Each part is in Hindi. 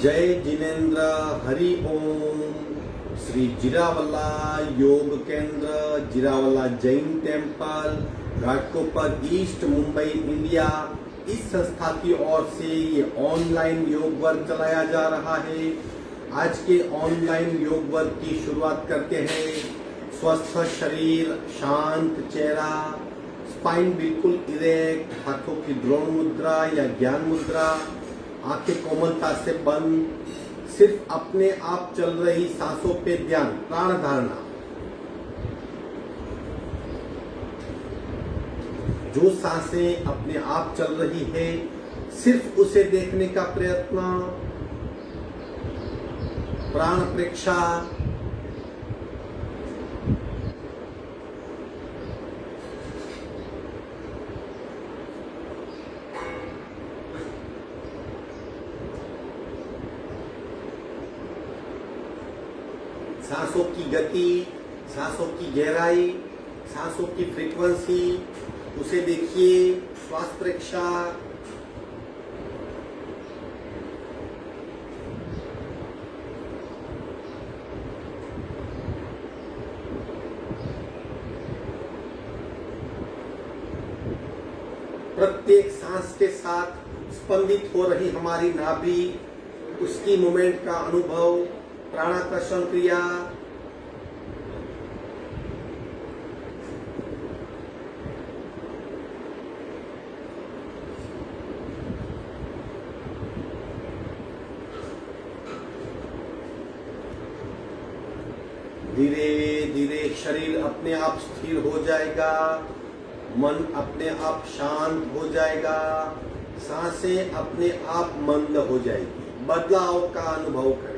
जय जिनेन्द्र हरि ओम। Shri Jirawala Yog Kendra, Jirawala Jain temple, Ghatkopar east, Mumbai, India, इस संस्था की ओर से ये ऑनलाइन योग वर्ग चलाया जा रहा है। आज के ऑनलाइन योग वर्ग की शुरुआत करते हैं। स्वस्थ शरीर, शांत चेहरा, स्पाइन बिल्कुल इरेक्ट, हाथों की द्रोण मुद्रा या ज्ञान मुद्रा, आंखें कोमलता से बंद, सिर्फ अपने आप चल रही सांसों पे ध्यान, प्राण धारणा। जो सांसें अपने आप चल रही है सिर्फ उसे देखने का प्रयत्न, प्राण प्रेक्षा। सांसों की गति, सांसों की गहराई, सांसों की फ्रीक्वेंसी, उसे देखिए। श्वास प्रेक्षा। प्रत्येक सांस के साथ स्पंदित हो रही हमारी नाभि, उसकी मूवमेंट का अनुभव, प्राणाकर्षण क्रिया। धीरे धीरे शरीर अपने आप स्थिर हो जाएगा, मन अपने आप शांत हो जाएगा, सांसें अपने आप मंद हो जाएगी। बदलाव का अनुभव करें।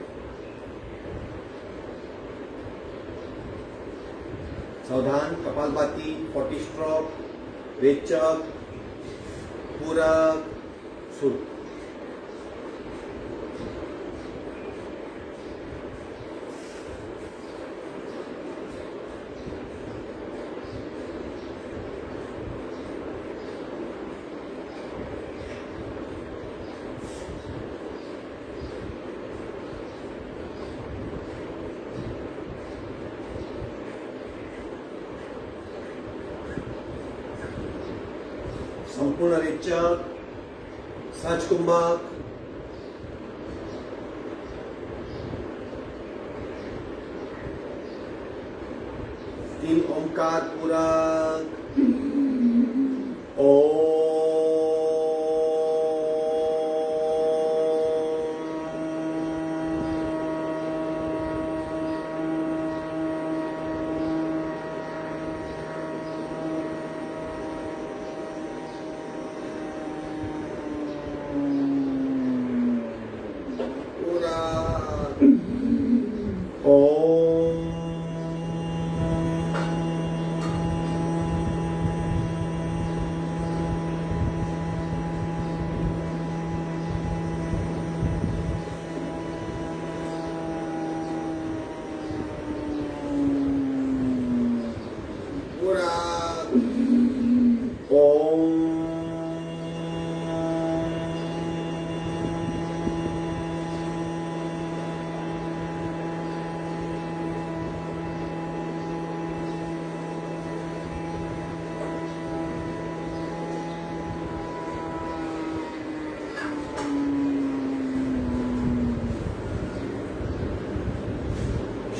सावधान। कपालभाति, 40 स्ट्रोक, रेचक, पूरक, शुरू। संपूर्ण रेचक, सहज कुंभक, तीन ओंकार पूरक, ओम।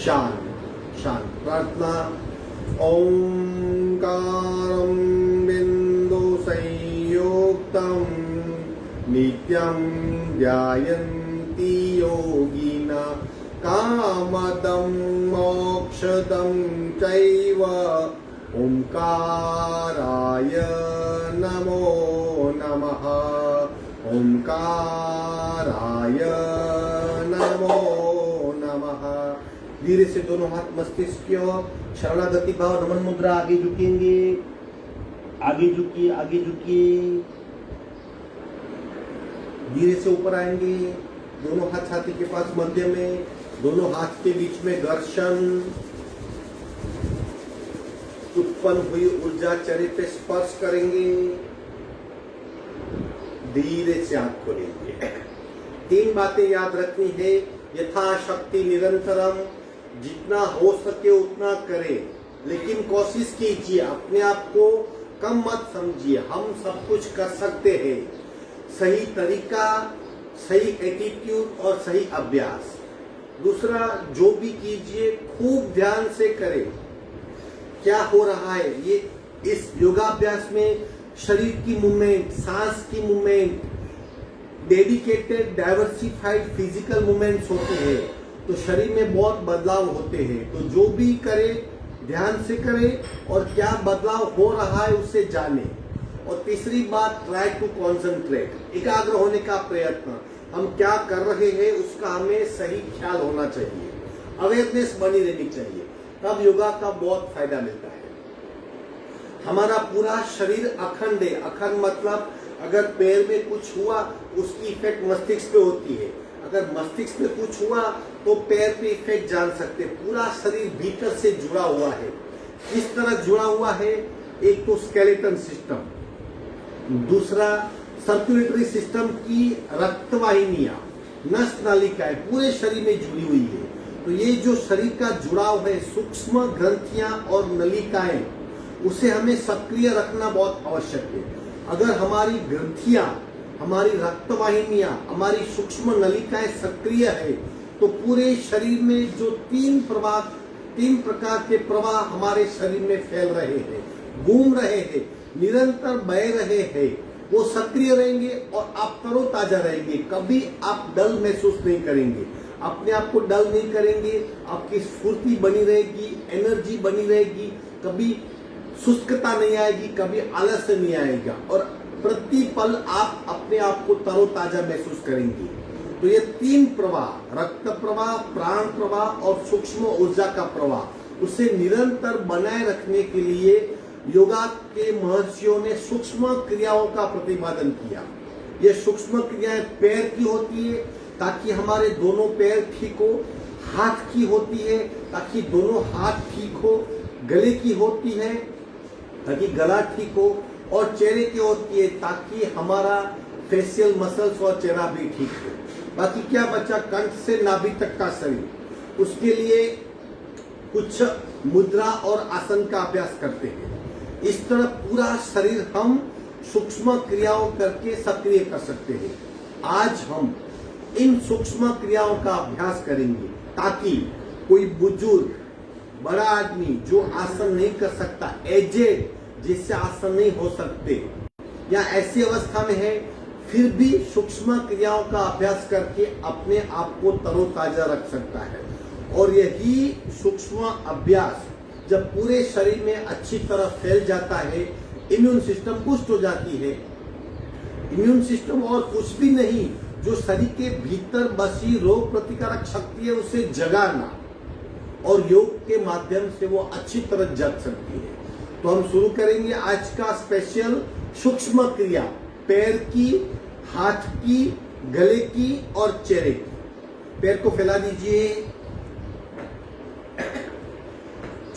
शांत शांत प्रार्थना। ओंकारं बिंदु संयुक्तं नित्यं ध्यायन्ति योगिना कामदं मोक्षदं चैव। ओंकाराय नमो नमः। ओंकाराय नमो नमः। धीरे से दोनों हाथ मस्तिष्क की ओर, शरणागति भाव, नमन मुद्रा। आगे झुकेंगे, आगे झुकिए, आगे झुकिए। धीरे से ऊपर आएंगे, दोनों हाथ छाती के पास मध्य में, दोनों हाथ के बीच में घर्षण। उत्पन्न हुई ऊर्जा चेहरे पे स्पर्श करेंगे। धीरे से हाथ खोलेंगे। तीन बातें याद रखनी है। यथाशक्ति निरंतरम, जितना हो सके उतना करें, लेकिन कोशिश कीजिए, अपने आप को कम मत समझिए। हम सब कुछ कर सकते हैं। सही तरीका, सही एटीट्यूड और सही अभ्यास। दूसरा, जो भी कीजिए खूब ध्यान से करें क्या हो रहा है। ये इस योगाभ्यास में शरीर की मूवमेंट, सांस की movement, dedicated diversified physical movements होते हैं, तो शरीर में बहुत बदलाव होते हैं। तो जो भी करे ध्यान से करे और क्या बदलाव हो रहा है उसे जाने। और तीसरी बात, ट्राई टू कॉन्सेंट्रेट, एकाग्र होने का प्रयत्न। हम क्या कर रहे हैं उसका हमें सही ख्याल होना चाहिए, अवेयरनेस बनी रहनी चाहिए, तब योगा का बहुत फायदा मिलता है। हमारा पूरा शरीर अखंड है। अखंड मतलब अगर पैर में कुछ हुआ उसकी इफेक्ट मस्तिष्क पे होती है, अगर मस्तिष्क पे कुछ हुआ तो पैर पे इफेक्ट जान सकते। पूरा शरीर भीतर से जुड़ा हुआ है। किस तरह जुड़ा हुआ है? एक तो स्केलेटन सिस्टम, दूसरा सर्कुलेटरी सिस्टम की रक्तवाहिनियां, नस नालिकाएं पूरे शरीर में जुड़ी हुई है। तो ये जो शरीर का जुड़ाव है, सूक्ष्म ग्रंथियां और नलिकाएं, उसे हमें सक्रिय रखना बहुत आवश्यक है। अगर हमारी ग्रंथियां, हमारी रक्तवाहिनियां, हमारी सूक्ष्म नलिकाएं सक्रिय है तो पूरे शरीर में जो तीन प्रकार के प्रवाह हमारे शरीर में फैल रहे हैं, घूम रहे हैं, निरंतर बह रहे हैं, वो सक्रिय रहेंगे और आप तरोताजा रहेंगे। कभी आप डल महसूस नहीं करेंगे, अपने आप को डल नहीं करेंगे, आपकी स्फूर्ति बनी रहेगी, एनर्जी बनी रहेगी, कभी सुस्तता नहीं आएगी, कभी आलस्य नहीं आएगा और प्रति पल आप अपने आप को तरोताजा महसूस करेंगे। तो ये तीन प्रवाह, रक्त प्रवाह, प्राण प्रवाह और सूक्ष्म ऊर्जा का प्रवाह, उसे निरंतर बनाए रखने के लिए योगा के महर्षियों ने सूक्ष्म क्रियाओं का प्रतिपादन किया। ये सूक्ष्म क्रियाएं पैर की होती है ताकि हमारे दोनों पैर ठीक हो, हाथ की होती है ताकि दोनों हाथ ठीक हो, गले की होती है ताकि गला ठीक हो, और चेहरे की होती है ताकि हमारा फेशियल मसल्स और चेहरा भी ठीक हो। बाकी क्या बचा? कंठ से नाभि तक का शरीर, उसके लिए कुछ मुद्रा और आसन का अभ्यास करते हैं। इस तरह पूरा शरीर हम सूक्ष्म क्रियाओं करके सक्रिय कर सकते हैं। आज हम इन सूक्ष्म क्रियाओं का अभ्यास करेंगे ताकि कोई बुजुर्ग, बड़ा आदमी जो आसन नहीं कर सकता, एजेड जिससे आसन नहीं हो सकते, या ऐसी अवस्था में है फिर भी सूक्ष्म क्रियाओं का अभ्यास करके अपने आप को तरोताजा रख सकता है। और यही सूक्ष्म अभ्यास जब पूरे शरीर में अच्छी तरह फैल जाता है, इम्यून सिस्टम पुष्ट हो जाती है। इम्यून सिस्टम और कुछ भी नहीं, जो शरीर के भीतर बसी रोग प्रतिकारक शक्ति है उसे जगाना, और योग के माध्यम से वो अच्छी तरह जग सकती है। तो हम शुरू करेंगे आज का स्पेशल सूक्ष्म क्रिया, पैर की, हाथ की, गले की और चेहरे की। पैर को फैला दीजिए।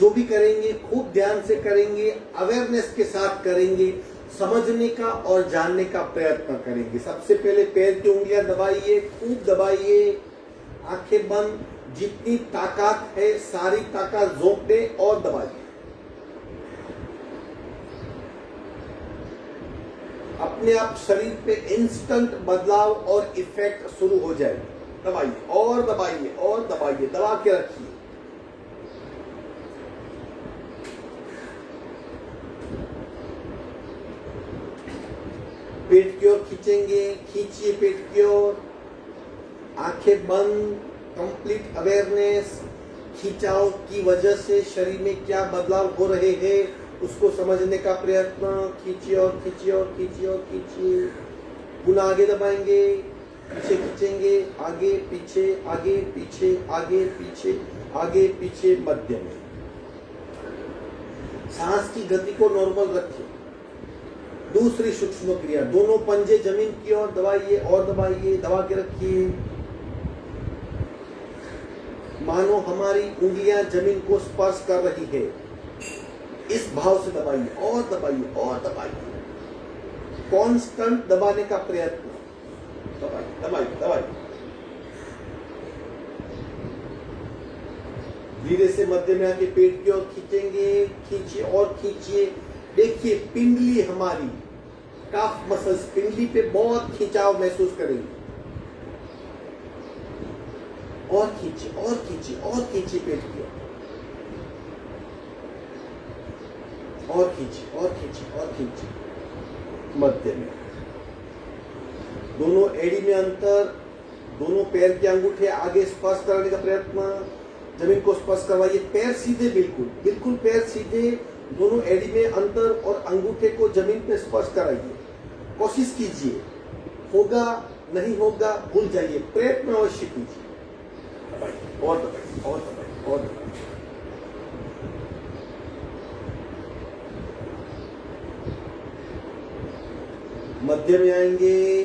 जो भी करेंगे खूब ध्यान से करेंगे, अवेयरनेस के साथ करेंगे, समझने का और जानने का प्रयत्न करेंगे। सबसे पहले पैर की उंगलियां दबाइए, खूब दबाइए, आंखें बंद, जितनी ताकत है सारी ताकत झोंक दें और दबाइए। अपने आप शरीर पे इंस्टेंट बदलाव और इफेक्ट शुरू हो जाएगा। दबाइए और दबाइए और दबाइए, दबा के रखिए। पेट की ओर खींचेंगे, खींचिए पेट की ओर, आंखें बंद, कंप्लीट अवेयरनेस। खिंचाव की वजह से शरीर में क्या बदलाव हो रहे हैं उसको समझने का प्रयत्न। खींचिए और खींचिए और खींचिए और खींचिए। पुनः आगे दबाएंगे, पीछे खींचेंगे, आगे पीछे, आगे पीछे, आगे पीछे, आगे पीछे, मध्य में। सांस की गति को नॉर्मल रखिए। दूसरी सूक्ष्म क्रिया, दोनों पंजे जमीन की ओर दबाइए और दबाइए, दबा के रखिए। मानो हमारी उंगलियां जमीन को स्पर्श कर रही है, इस भाव से दबाइए और दबाइए और दबाइए। कांस्टेंट दबाने का प्रयत्न, दबाइए दबाइए दबाइए। धीरे से मध्य में आके पेट की ओर खींचेंगे, खींचिए और खींचिए। देखिए पिंडली हमारी काफ मसल्स, पिंडली पे बहुत खिंचाव महसूस करेंगे। और खींचिए और खींचिए और खींचिए पेट की ओर, और खींचिए और खींचिए और खींचिए। मध्य में दोनों एड़ी में अंतर, दोनों पैर के अंगूठे आगे स्पर्श कराने का प्रयत्न, जमीन को स्पर्श करवाइए। पैर सीधे, बिल्कुल बिल्कुल पैर सीधे, दोनों एड़ी में अंतर और अंगूठे को जमीन पे स्पर्श कराइए। कोशिश कीजिए, होगा नहीं होगा भूल जाइए, प्रयत्न अवश्य कीजिए। और दबाइए और दबाइए और दबाइए। मध्य में आएंगे,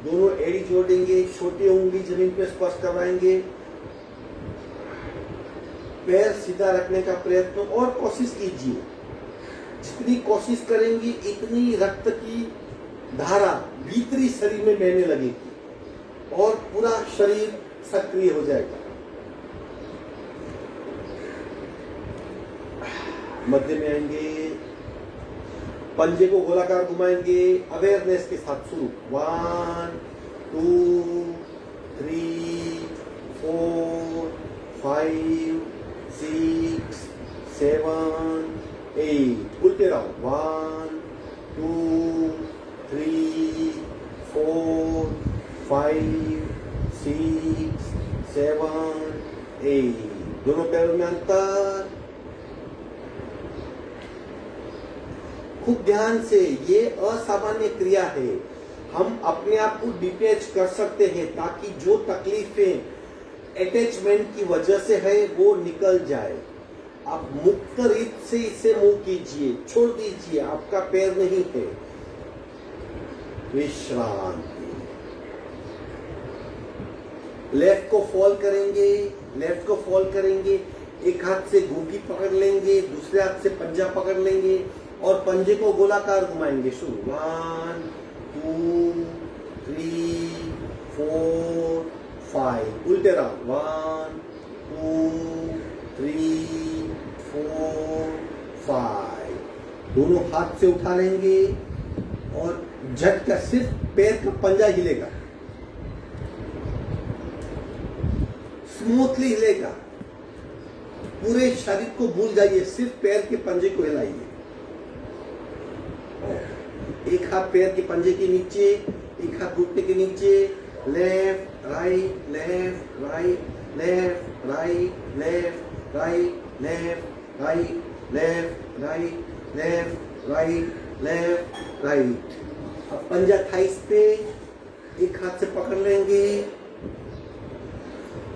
दोनों एड़ी जोड़ेंगे, छोटी उंगली जमीन पे स्पर्श करवाएंगे, पैर सीधा रखने का प्रयत्न और कोशिश कीजिए। जितनी कोशिश करेंगी इतनी रक्त की धारा भीतरी शरीर में बहने लगेगी और पूरा शरीर सक्रिय हो जाएगा। मध्य में आएंगे, पंजे को गोलाकार घुमाएंगे, अवेयरनेस के साथ शुरू। 1 2 3 4 5 6 7 8। उल्टे रहो। 1 2 3 4 5 6 7 8। दोनों पैरों में अंतर। खूब ध्यान से, ये असामान्य क्रिया है। हम अपने आप को डिटैच कर सकते हैं ताकि जो तकलीफें अटैचमेंट की वजह से है वो निकल जाए। आप मुक्त रीत से इसे मूव कीजिए, छोड़ दीजिए, आपका पैर नहीं है। विश्रांति। लेफ्ट को फॉल करेंगे, लेफ्ट को फॉल करेंगे, एक हाथ से घूंटी पकड़ लेंगे, दूसरे हाथ से पंजा पकड़ लेंगे और पंजे को गोलाकार घुमाएंगे। शुरू। 1 2 3 4 5। उल्टे राउंड। 1 2 3 4 5। दोनों हाथ से उठा लेंगे और झटका, सिर्फ पैर का पंजा हिलेगा, स्मूथली हिलेगा। पूरे शरीर को भूल जाइए, सिर्फ पैर के पंजे को हिलाइए। एक हाथ पैर के पंजे के नीचे, एक हाथ घुटने के नीचे। Left right left right left right left right left right left right left right left right. अब पंजा थाइस पे एक हाथ से पकड़ लेंगे,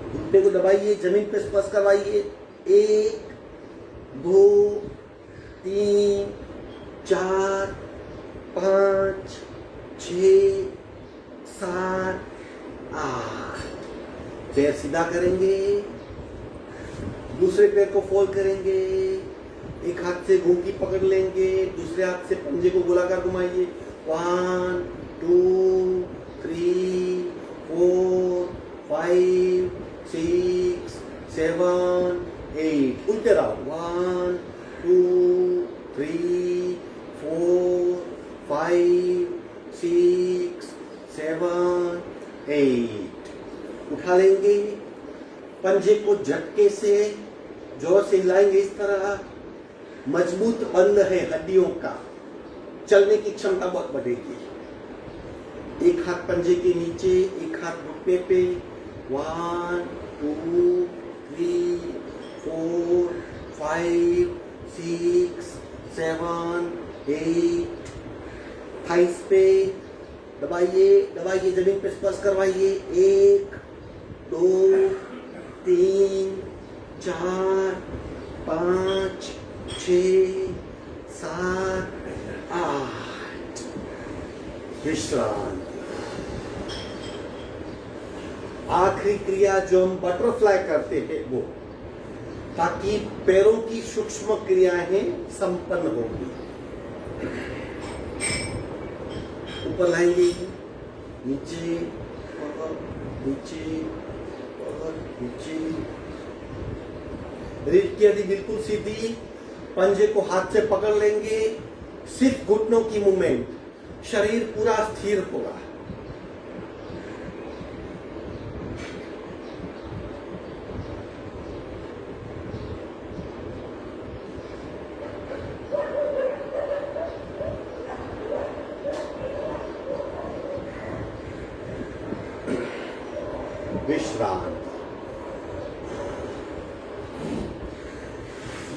घुटने को दबाइए, जमीन पे स्पर्श करवाइए। 1 2 3 4 5 6 7 8। पैर सीधा करेंगे, दूसरे पैर को फोल्ड करेंगे, एक हाथ से घूंटी पकड़ लेंगे, दूसरे हाथ से पंजे को गोलाकार घुमाइए। 1 2 3 4 5 6 7 8। उल्टे राउंड। 1 2 3 4 5 6 7 8। उठा लेंगे, पंजे को झटके से जोर से हिलाएंगे। इस तरह मजबूत बंध है हड्डियों का, चलने की क्षमता बहुत बढ़ेगी। एक हाथ पंजे के नीचे, एक हाथ घुटने पे। 1 2 3 4 5 6 7 8। थाइस पे दबाइए दबाइए, जमीन पे स्पर्श करवाइए। 1 2 3 4 5 6 7 8। विश्रांति। आखिरी क्रिया जो हम बटरफ्लाई करते हैं वो, ताकि पैरों की सूक्ष्म क्रियाएं संपन्न होंगी। ऊपर लाएंगे, नीचे और नीचे और नीचे रीढ़ की हड्डी बिल्कुल सीधी, पंजे को हाथ से पकड़ लेंगे, सिर्फ घुटनों की मूवमेंट, शरीर पूरा स्थिर होगा। विश्राम।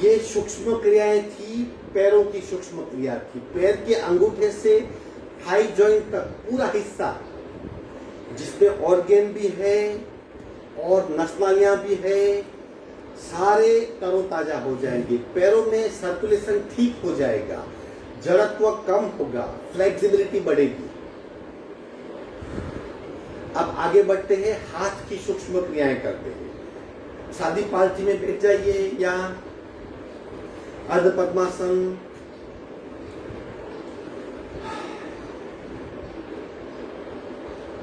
ये सूक्ष्म क्रियाएं थी, पैरों की सूक्ष्म क्रिया थी। पैर के अंगूठे से थाई जॉइंट तक पूरा हिस्सा जिसमें ऑर्गन भी है और नसनालियां भी है, सारे तरोताजा हो जाएंगे। पैरों में सर्कुलेशन ठीक हो जाएगा, जड़त्व कम होगा, फ्लेक्सिबिलिटी बढ़ेगी। अब आगे बढ़ते हैं, हाथ की सूक्ष्म क्रियाएं करते हैं। सादी पालथी में बैठ जाइए या अर्ध पद्मासन।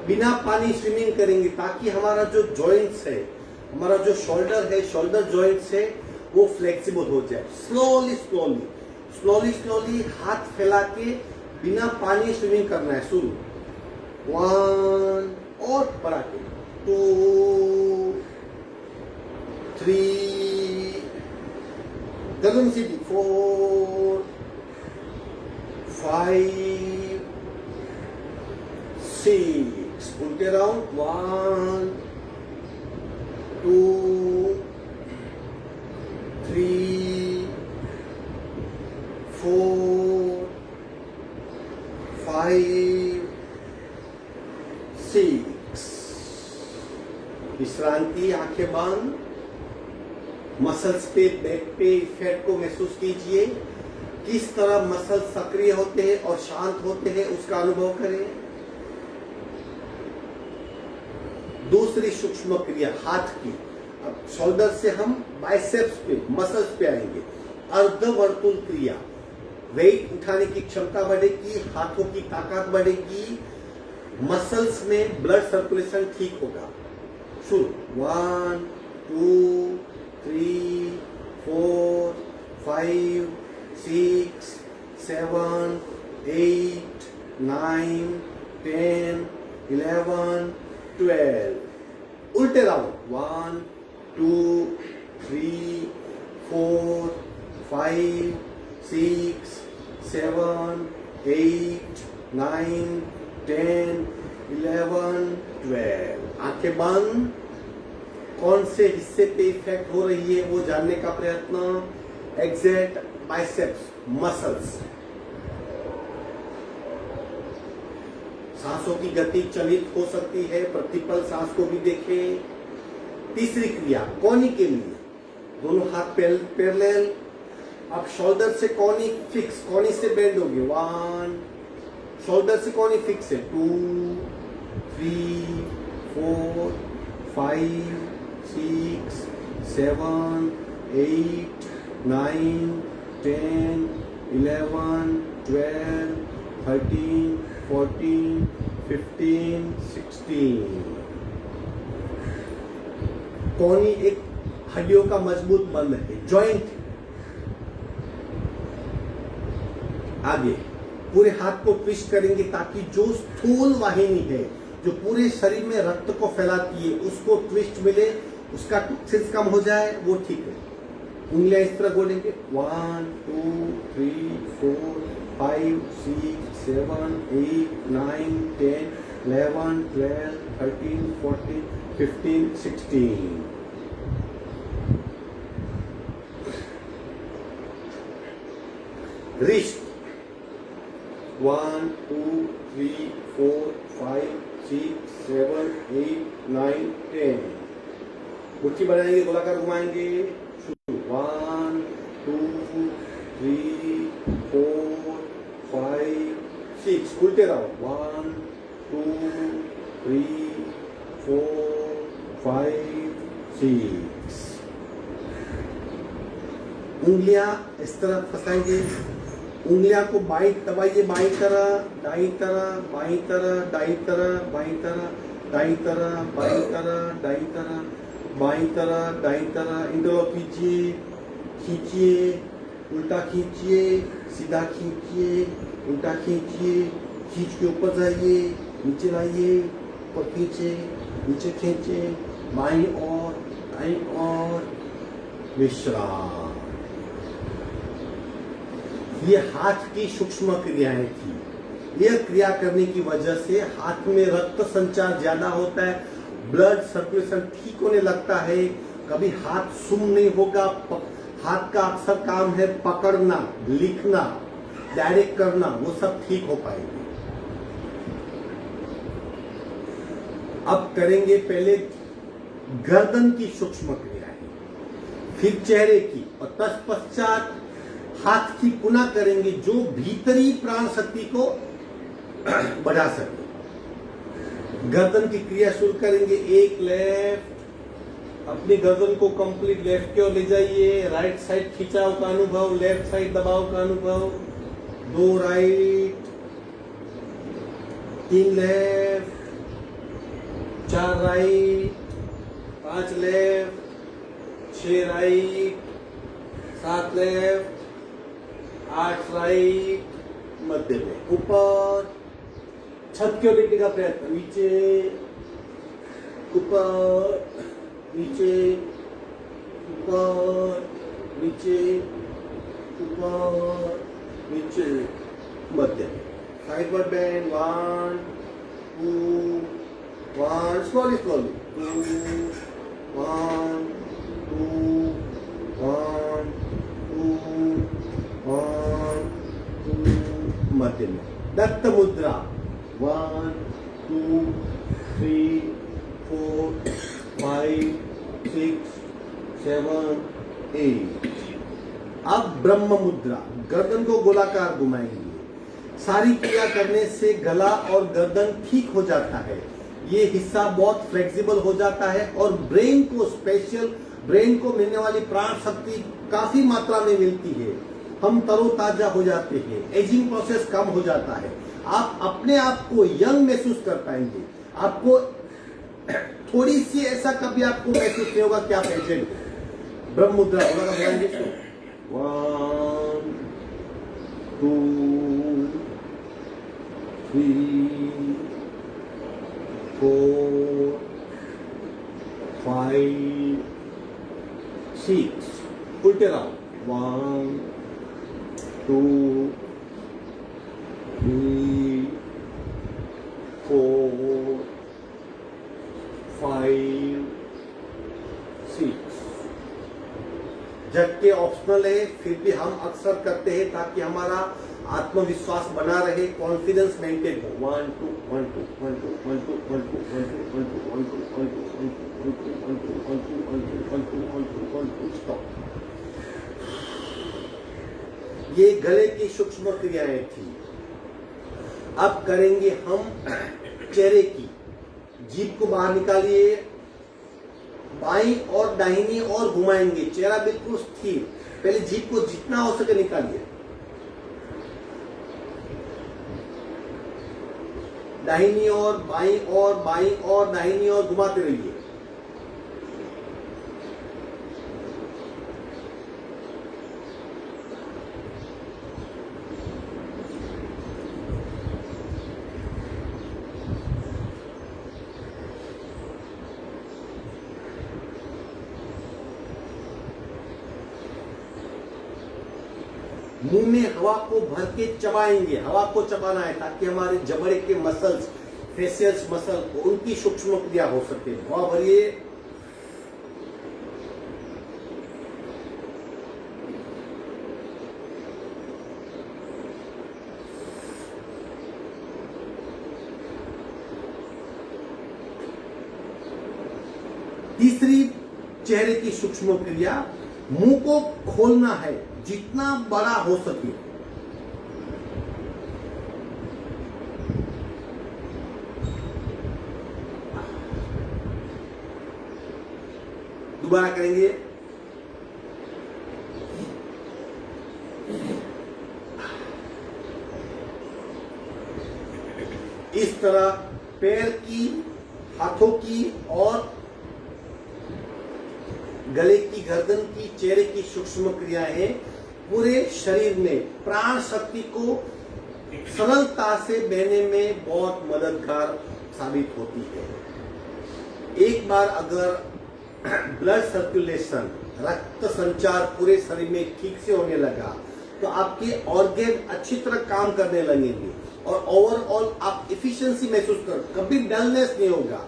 बिना पानी स्विमिंग करेंगे ताकि हमारा जो जॉइंट्स है, हमारा जो शोल्डर है, शोल्डर जॉइंट्स है, वो फ्लेक्सिबल हो जाए। स्लोली स्लोली स्लोली स्लोली हाथ फैला के बिना पानी स्विमिंग करना है। शुरू 1 और बढ़ा के 2 3 गर्दन सीधी 4 5 6 उल्टे राउंड 1 2 3 4 5 6। विश्रांति, आंखें बंद। मसल्स पे, बैक पे इफेक्ट को महसूस कीजिए। किस तरह मसल सक्रिय होते हैं और शांत होते हैं उसका अनुभव करें। दूसरी सूक्ष्म क्रिया हाथ की। अब शोल्डर से हम बाइसेप्स पे, मसल्स पे आएंगे। अर्धवर्तुल क्रिया, वेट उठाने की क्षमता बढ़ेगी, हाथों की ताकत बढ़ेगी, मसल्स में ब्लड सर्कुलेशन ठीक होगा। शुरू 1 2 3 4 5 6 7 8 9 10 11 12। उल्टे राउंड 1 2 3 4 5 6 7 8 9 10 11 12। आंखें बंद। कौन से हिस्से पे इफेक्ट हो रही है वो जानने का प्रयत्न। Exact biceps muscles. सांसों की गति चलित हो सकती है, प्रतिपल सांस को भी देखें। तीसरी क्रिया कोनी के लिए, दोनों हाथ पैरेलल। अब शोल्डर से कोनी फिक्स, कोनी से बेंड होगी 1, शोल्डर से कोनी फिक्स है 2 3 4 5 6 7 8 9 10 11 12 13 14 15 16। कोनी एक हड्डियों का मजबूत बंध है, जॉइंट। आगे पूरे हाथ को ट्विस्ट करेंगे ताकि जो स्थूल वाहिनी है जो पूरे शरीर में रक्त को फैलाती है उसको ट्विस्ट मिले, उसका टॉक्सिन्स कम हो जाए, वो ठीक है। उंगलियां इस तरह बोलेंगे 1 2 3 4 5 6 7 8 9 10 11 12 13 14 15 16। रिस्ट 1 2 3 4 5 6 7 8 9 10। मुट्ठी बनाएंगे, गोलाकार घुमाएंगे। 1 2 3 4 5 6। उल्टे राउंड 1 2 3 4 5 6। उंगलियां इस तरह फंसाएंगे। उंगलियां को बाई दबाइए, बाई तरह दाई तरह, बाई तरह दाई तरह, बाई तरह दाई तरह, बाई तरह दाई तरह, बाईं तरफ दाईं तरफ इंटरलॉक कीजिए, खींचिए, उल्टा खींचिए, सीधा खींचिए, उल्टा खींचिए, खींच के ऊपर जाइए, नीचे लाइए, ऊपर खींचे, नीचे खींचे, बाईं और दाईं और विश्राम। ये हाथ की सूक्ष्म क्रियाएं थी। यह क्रिया करने की वजह से हाथ में रक्त संचार ज्यादा होता है, ब्लड सर्कुलेशन ठीक होने लगता है, कभी हाथ सुन्न नहीं होगा। हाथ का अक्सर काम है पकड़ना, लिखना, डायरेक्ट करना, वो सब ठीक हो पाएंगे। अब करेंगे पहले गर्दन की सूक्ष्म क्रियाएं, फिर चेहरे की, और तत्पश्चात हाथ की पुनः करेंगे जो भीतरी प्राण शक्ति को बढ़ा सके। गर्दन की क्रिया शुरू करेंगे। एक लेफ्ट, अपनी गर्दन को कंप्लीट लेफ्ट की ओर ले जाइए, राइट साइड खिंचाव का अनुभव, लेफ्ट साइड दबाव का अनुभव, 2 right, 3 left, 4 right, 5 left, 6 right, 7 left, 8 right, मध्य में, ऊपर, छत की ओर देखने का प्रयत्न, नीचे, ऊपर, नीचे, ऊपर, नीचे, ऊपर, नीचे, मध्य में, साइडवर्ड बेंड, 1 2 1, slowly 2 1 2 1 2 1 2, मध्य में, दत्त मुद्रा, 1 2 3 4 5 6 7 8। अब ब्रह्म मुद्रा, गर्दन को गोलाकार घुमाएंगे। सारी क्रिया करने से गला और गर्दन ठीक हो जाता है, ये हिस्सा बहुत फ्लेक्सिबल हो जाता है, और ब्रेन को मिलने वाली प्राण शक्ति काफी मात्रा में मिलती है। हम तरोताजा हो जाते हैं, एजिंग प्रोसेस कम हो जाता है, आप अपने आप को यंग महसूस कर पाएंगे। आपको थोड़ी सी ऐसा कभी आपको महसूस नहीं होगा कि आप एजेंट हो। ब्रह्म मुद्रा 1 2 3 4 5 6, उल्टे राउंड, 1 2 3 4 5 6। झटके ऑप्शनल है, फिर भी हम अक्सर करते हैं ताकि हमारा आत्मविश्वास बना रहे, कॉन्फिडेंस मेंटेन हो। 1 2 1 2 1 2 1 2 1 2 1 2 1 2 1 2 1 2 1 2 1 2 1 2 1 2 1 2 1 2 1 2 1 2, स्टॉप। ये गले की सूक्ष्म क्रियाएं थी। अब करेंगे हम चेहरे की। जीभ को बाहर निकालिए, बाईं और दाहिनी और घुमाएंगे, चेहरा बिल्कुल स्थिर। पहले जीभ को जितना हो सके निकालिए, दाहिनी और बाईं और बाईं और दाहिनी और घुमाते रहिए। मुंह में हवा को भर के चबाएंगे, हवा को चबाना है ताकि हमारे जबड़े के मसल्स, फेशियल्स मसल, उनकी सूक्ष्म क्रिया हो सके। हवा भरिए, तीसरी चेहरे की सूक्ष्म क्रिया, मुंह को खोलना है जितना बड़ा हो सके। दोबारा करेंगे। इस तरह पैर की, हाथों की और गले की, गर्दन की, चेहरे की सूक्ष्म क्रियाएं पूरे शरीर में प्राण शक्ति को सरलता से बहने में बहुत मददगार साबित होती है। एक बार अगर ब्लड सर्कुलेशन, रक्त संचार पूरे शरीर में ठीक से होने लगा तो आपके ऑर्गन अच्छी तरह काम करने लगेंगे और ओवरऑल आप एफिशिएंसी महसूस कर, कभी डलनेस नहीं होगा।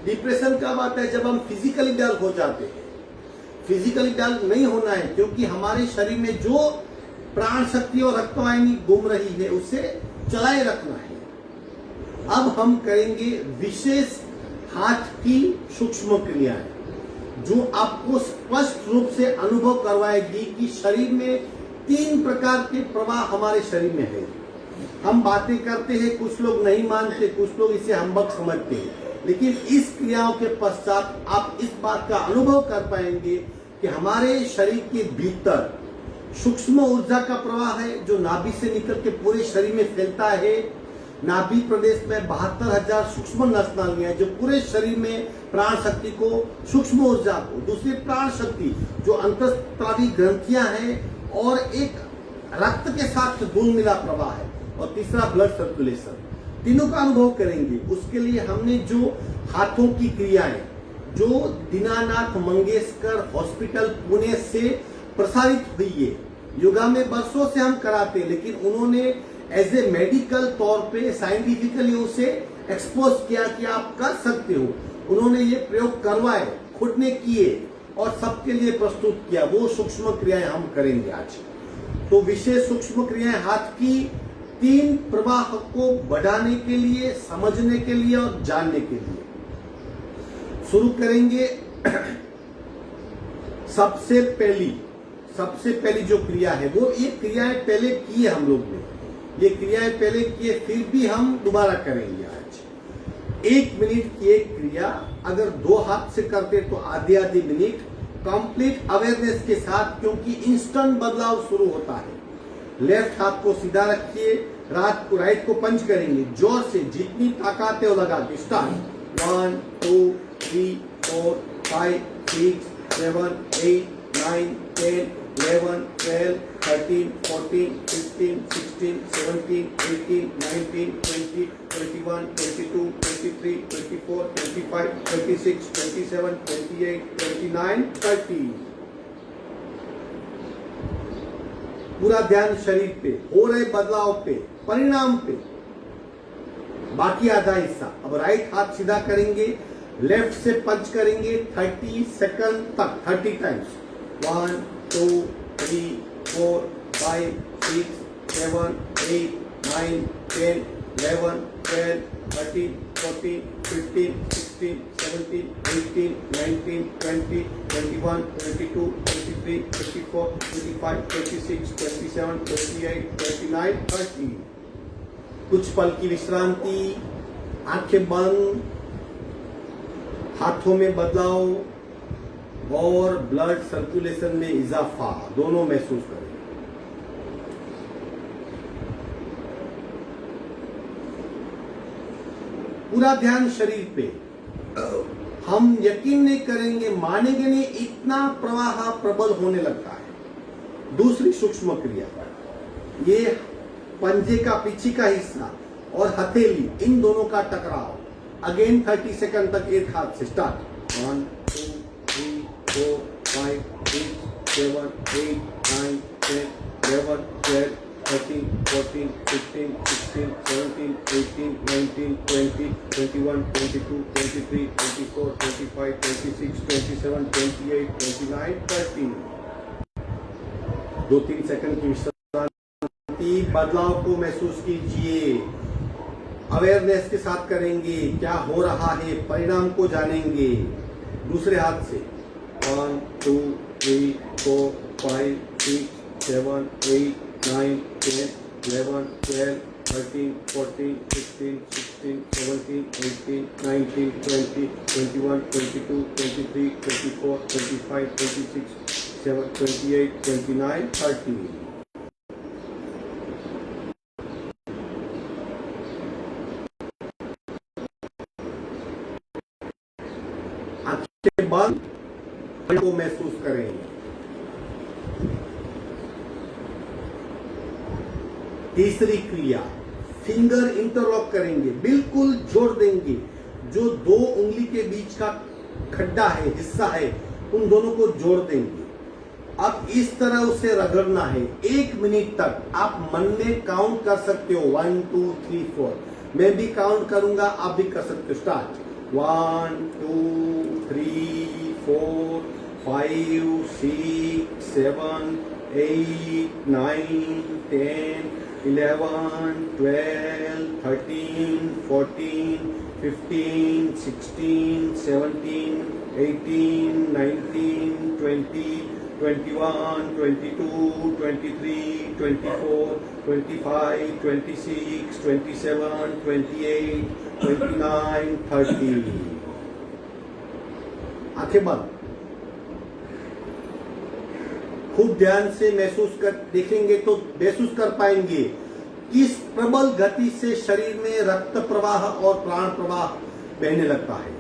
डिप्रेशन कब आता है? जब हम फिजिकली डल हो जाते हैं। फिजिकली डल नहीं होना है, क्योंकि हमारे शरीर में जो प्राण शक्ति और रक्तवाहिनी घूम रही है उसे चलाए रखना है। अब हम करेंगे विशेष हाथ की सूक्ष्म क्रियाएं जो आपको स्पष्ट रूप से अनुभव करवाएगी कि शरीर में 3 प्रकार के प्रवाह हमारे शरीर में है। हम बातें करते हैं, कुछ लोग नहीं मानते, कुछ लोग इसे हम्बक समझते हैं, लेकिन इस क्रियाओं के पश्चात आप इस बात का अनुभव कर पाएंगे कि हमारे शरीर के भीतर सूक्ष्म ऊर्जा का प्रवाह है जो नाभि से निकल के पूरे शरीर में फैलता है। नाभि प्रदेश में 72,000 सूक्ष्म नसनालियां जो पूरे शरीर में प्राण शक्ति को, सूक्ष्म ऊर्जा को, दूसरी प्राण शक्ति जो अंतःस्रावी ग्रंथियां हैं और एक रक्त के साथ घुल मिला प्रवाह है, और तीसरा ब्लड सर्कुलेशन, तीनों का अनुभव करेंगे। उसके लिए हमने जो हाथों की क्रियाएं जो दीनानाथ मंगेशकर हॉस्पिटल पुणे से प्रसारित हुई है, योगा में वर्षों से हम कराते हैं, लेकिन उन्होंने एज ए मेडिकल तौर पे साइंटिफिकली उसे एक्सपोज किया कि आप कर सकते हो। उन्होंने ये प्रयोग करवाए, खुद ने किए और सबके लिए प्रस्तुत किया। वो सूक्ष्म क्रियाएं हम करेंगे आज। तो विशेष सूक्ष्म क्रियाएं हाथ की 3 प्रवाह को बढ़ाने के लिए, समझने के लिए और जानने के लिए शुरू करेंगे। सबसे पहली जो क्रिया है वो, ये क्रियाएं पहले की है हम लोग ने, ये क्रियाएं पहले की है, फिर भी हम दोबारा करेंगे आज। 1 मिनट की एक क्रिया अगर 2 हाथ से करते तो आधी मिनट कंप्लीट अवेयरनेस के साथ, क्योंकि इंस्टेंट बदलाव शुरू होता है। लेफ्ट हाथ को सीधा रखिए, राइट को पंच करेंगे जोर से, जितनी ताकत है वो लगा के। स्टार्ट 1 2 3 4 5 6 7 8 9 10 11 12 13 14 15 16 17 18 19 20 21 22 23 24 25 26 27 28 29 30। पूरा ध्यान शरीर पे, हो रहे बदलाव पे, परिणाम पे, बाकी आधा हिस्सा। अब राइट हाथ सीधा करेंगे, लेफ्ट से पंच करेंगे 30 सेकंड तक, 30 टाइम्स। 1 2 3 4 5 6 7 8 9 10 11 12 13 14 15 16 17 18 19 20 21 22 23 24 25 26 27 28 29 30। कुछ पल की विश्रांति, आंखें बंद, हाथों में बदलाव और ब्लड सर्कुलेशन में इजाफा दोनों महसूस करें। पूरा ध्यान शरीर पे। हम यकीन नहीं करेंगे, मानेंगे नहीं, इतना प्रवाह प्रबल होने लगता है। दूसरी सूक्ष्म क्रिया, ये पंजे का पीछे का हिस्सा और हथेली, इन दोनों का टकराव। अगेन 30 सेकंड तक एक हाथ से। स्टार्ट 1 2 3 4 5 6 7 8 9 10 11 12 13 14 15 16 17 18 19 20 21 22 23 24 25 26 27 28 29 30। 2-3 सेकंड की विश्रांति। बदलाव को महसूस कीजिए, अवेयरनेस के साथ करेंगे, क्या हो रहा है, परिणाम को जानेंगे। दूसरे हाथ से 1 2 3 4 5 6 7 8 9 10 11 12 13 14 15 16 17 18 19 20 21 22 23 24 25 26 27 28 29 30। आंखें बंद, को महसूस करेंगे। तीसरी क्रिया, फिंगर इंटरलॉक करेंगे, बिल्कुल जोड़ देंगे। जो दो उंगली के बीच का खड्डा है, हिस्सा है, उन दोनों को जोड़ देंगे। अब इस तरह उसे रगड़ना है 1 मिनट तक। आप मन में काउंट कर सकते हो 1 2 3 4। मैं भी काउंट करूंगा, आप भी कर सकते हो। स्टार्ट 1 2 3 4 5 6 7 8 9 10 11 12 13 14 15 16 17 18 19 20 21 22 23 24 25 26 27 28 29 30। आंखें बंद। खूब ध्यान से महसूस कर देखेंगे तो महसूस कर पाएंगे किस प्रबल गति से शरीर में रक्त प्रवाह और प्राण प्रवाह बहने लगता है।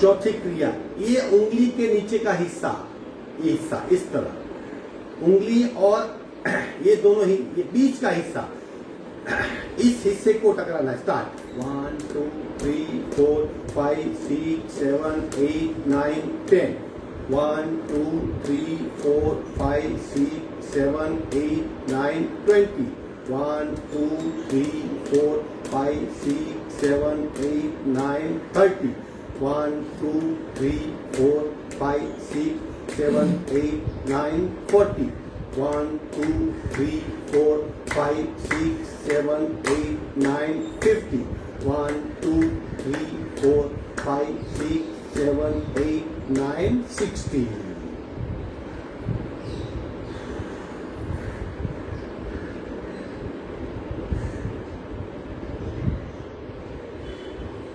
चौथी क्रिया, ये उंगली के नीचे का हिस्सा, ये हिस्सा इस तरह, उंगली और ये दोनों ही, ये बीच का हिस्सा, इस हिस्से को टकराना है। स्टार्ट 1 2 3 4 5 6 7 8 9 10 1 2 3 4 5 6 7 8 9 20 1 2 3 4 5 6 7 8 9 30 1 2 3 4 5 6 7 8 9 40 1 2 3 4 5 6 7 8 9 50 1 2 3 4 5 6 7 8 9 60।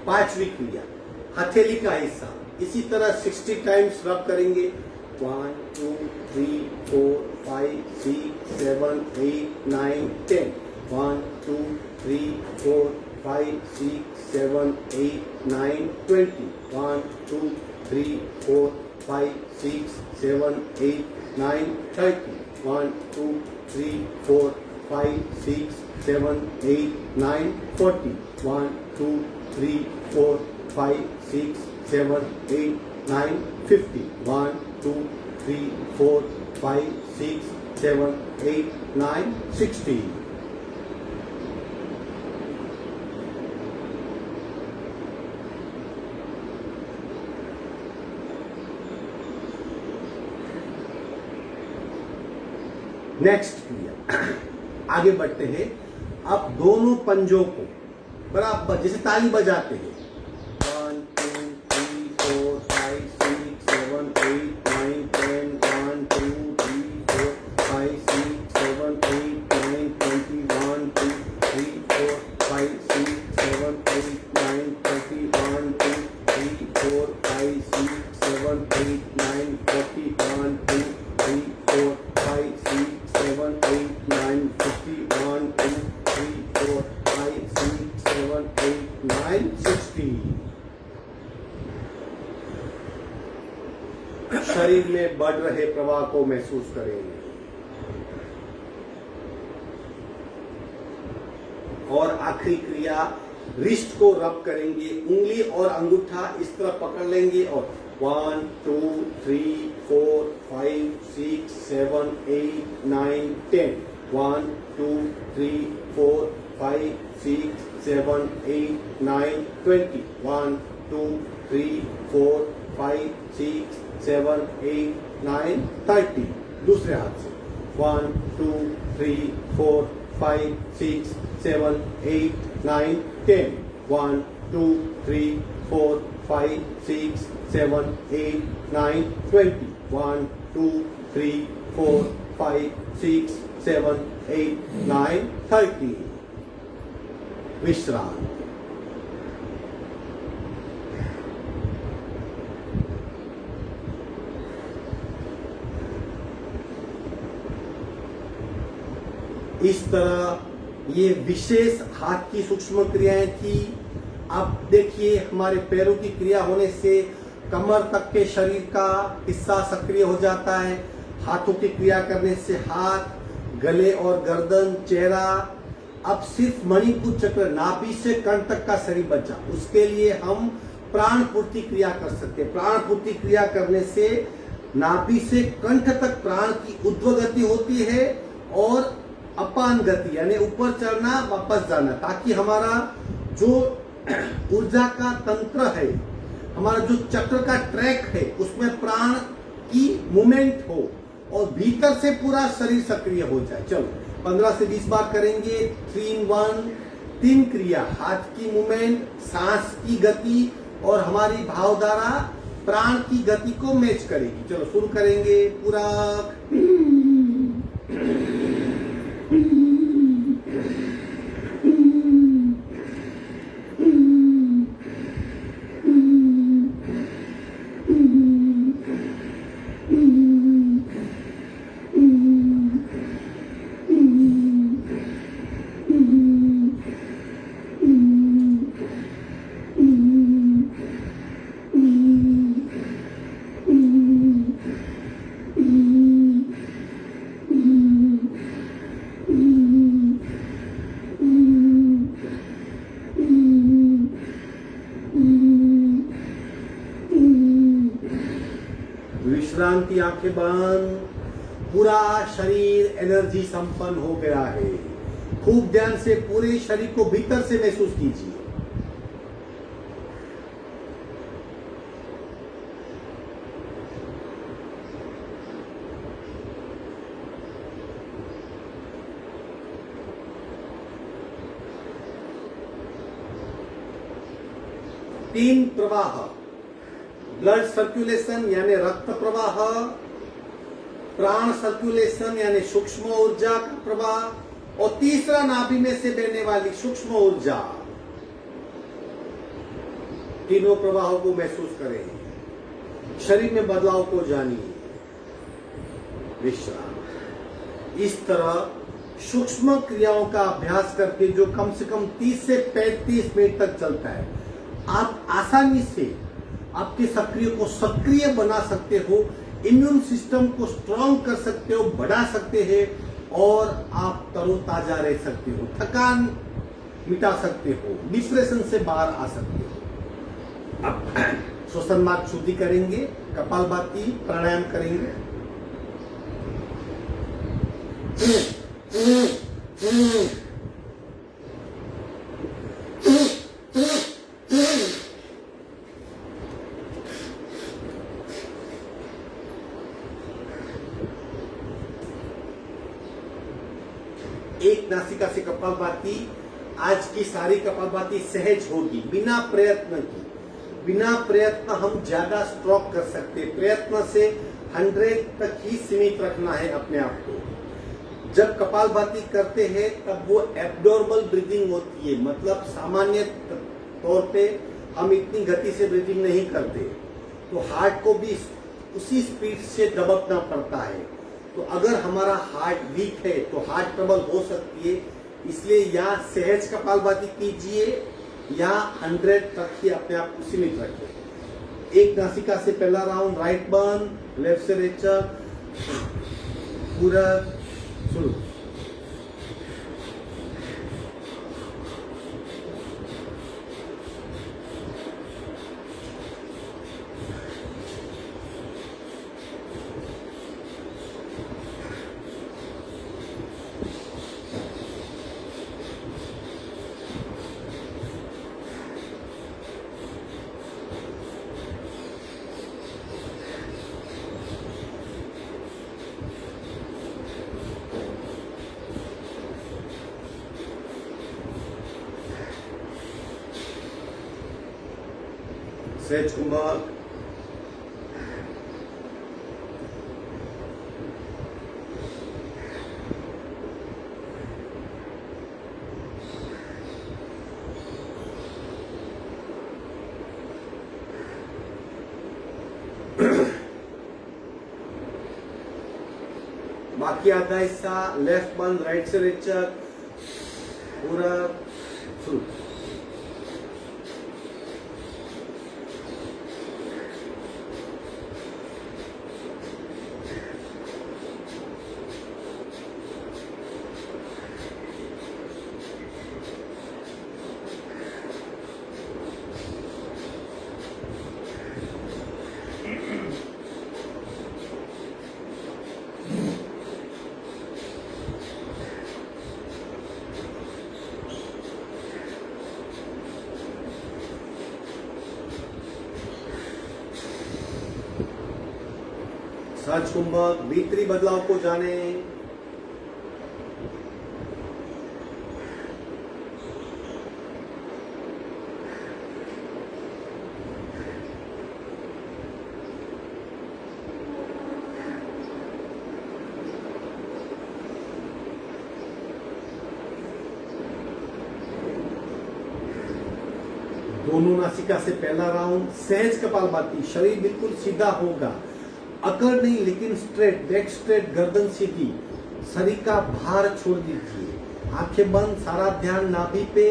पांचवी क्रिया, हथेली का हिस्सा, इसी तरह 60 टाइम्स रब करेंगे। 1 2 3 4 5 6 7 8 9 10 1 2 3 4 5 6 7 8 9 20 1 2 3 4 5 6 7 8 9 30 1 2 3 4 5 6 7 8 9 40 1 2 3 4 5 6 7 8 9 50 1 2 3 4 5 6 7 8 9 60। नेक्स्ट क्रिया, आगे बढ़ते हैं। अब दोनों पंजों को बराबर जैसे ताली बजाते हैं 1 2 3 4 5 6 7 8 9 10 1 2 3 4 5 6 7 8 9 20 1 2 3 4 5 6 7 8 9 30 1 2 3 4 5 6 7 8 9 40 1 2 3 4 5 6 7 8 9 50 1 2 3 4 5 6 7 8 9 60। शरीर में बढ़ रहे प्रवाह को महसूस करेंगे। और आखिरी क्रिया, रिस्ट को रब करेंगे, उंगली और अंगूठा इस तरह पकड़ लेंगे और 1 2 3 4 5 6 7 8 9 10 1 2 3 4 5 6 7 8 9 20 1 2 3 4 5 6 7 8 9 30। दूसरे हाथ से 1 2 3 4 5 6 7 8 9 10 1 2 3 4 5 6 7 8 9 20 1 2 3 4 5 6 7 8 9 30। विश्राम। इस तरह ये विशेष हाथ की सूक्ष्म क्रियाएं थी अब देखिए हमारे पैरों की क्रिया होने से कमर तक के शरीर का हिस्सा सक्रिय हो जाता है। हाथों की क्रिया करने से हाथ, गले और गर्दन, चेहरा। अब सिर्फ मणिपुर चक्र, नाभि से कंठ तक का शरीर बचा। उसके लिए हम प्राण पूर्ति क्रिया कर सकते हैं। प्राण पूर्ति क्रिया करने से नाभि से कंठ तक प्राण की ऊर्ध्व गति होती है और अपान गति यानी ऊपर चढ़ना वापस जाना, ताकि हमारा जो ऊर्जा का तंत्र है, हमारा जो चक्र का ट्रैक है, उसमें प्राण की मूवमेंट हो और भीतर से पूरा शरीर सक्रिय हो जाए। चलो 15 से 20 बार करेंगे। 3 in 1, 3 क्रिया, हाथ की मूवमेंट, सांस की गति और हमारी भावधारा प्राण की गति को मैच करेगी। चलो शुरू करेंगे। पूरा विश्रांति, आंखें बंद। पूरा शरीर एनर्जी संपन्न हो गया है। खूब ध्यान से पूरे शरीर को भीतर से महसूस कीजिए। तीन प्रवाह, ब्लड सर्कुलेशन यानी रक्त प्रवाह, प्राण सर्कुलेशन यानी सूक्ष्म ऊर्जा का प्रवाह और तीसरा नाभि में से बहने वाली सूक्ष्म ऊर्जा। तीनों प्रवाहों को महसूस करें। शरीर में बदलाव को जानिए। विश्राम। इस तरह सूक्ष्म क्रियाओं का अभ्यास करके जो कम से कम 30 से 35 मिनट तक चलता है, आप आसानी से आपके सक्रिय को सक्रिय बना सकते हो, इम्यून सिस्टम को स्ट्रॉन्ग कर सकते हो, बढ़ा सकते हैं और आप तरोताजा रह सकते हो, थकान मिटा सकते हो, डिप्रेशन से बाहर आ सकते हो। अब श्वसन मार्ग शुद्धि करेंगे, कपालभाति प्राणायाम करेंगे। एक नासिका से कपालभाति। आज की सारी कपालभाति सहज होगी, बिना प्रयत्न की। बिना प्रयत्न हम ज्यादा स्ट्रोक कर सकते। प्रयत्न से 100 तक ही सीमित रखना है अपने आप को। जब कपालभाति करते हैं तब वो एब्डोर्मल ब्रीदिंग होती है, मतलब सामान्य तौर पे हम इतनी गति से ब्रीदिंग नहीं करते, तो हार्ट को भी उसी स्पीड से दबकना पड़ता है। तो अगर हमारा हार्ट वीक है तो हार्ट ट्रबल हो सकती है। इसलिए या सहज कपालभाति कीजिए या 100 तक ही अपने आप को सीमित रखिए। एक नासिका से पहला राउंड, राइट बर्न, लेफ्ट से रेचक, पूरा शुरू। सहज कुंभक, बाकी आधा हिस्सा लेफ्ट बंद, राइट से रेचक, पूरा शुरू। सहज कुंभक भीतरी बदलाव को जाने। दोनों नासिका से पहला राउंड, सहज कपालभाति, शरीर बिल्कुल सीधा होगा, अकड़ नहीं लेकिन स्ट्रेट, बैक स्ट्रेट, गर्दन सीधी, शरीर का भार छोड़ दीजिए, आंखें बंद, सारा ध्यान नाभि पे,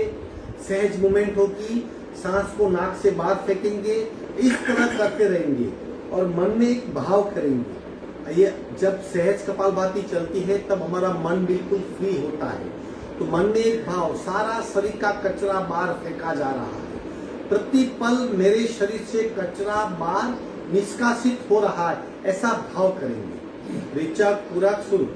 सहज मूवमेंट होगी, सांस को नाक से बाहर फेंकेंगे, इस तरह करते रहेंगे और मन में एक भाव करेंगे। ये जब सहज कपालभाति चलती है तब हमारा मन बिल्कुल फ्री होता है, तो मन में एक भाव, सारा शरीर का कचरा बाहर फेंका जा रहा है, प्रति पल मेरे शरीर से कचरा बाहर निष्कासित हो रहा है, ऐसा भाव करेंगे। ऋचक पूरक शुरू।